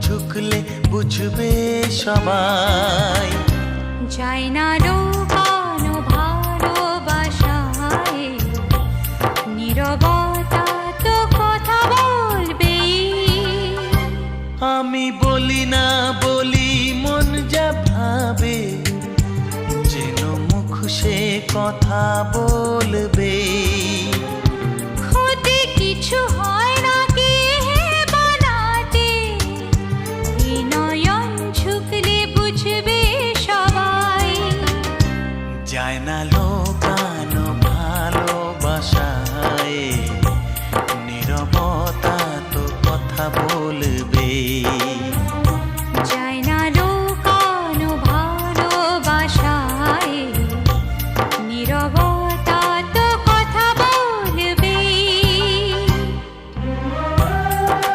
ঝুঁকলে বুঝবে সবাই। যায় না লুকানো ভালোবাসায়, নীরবতা তো কথা বলবেই। আমি বলি না বলি মন যা ভাবে, যেন মুখ সে কথা বলবে।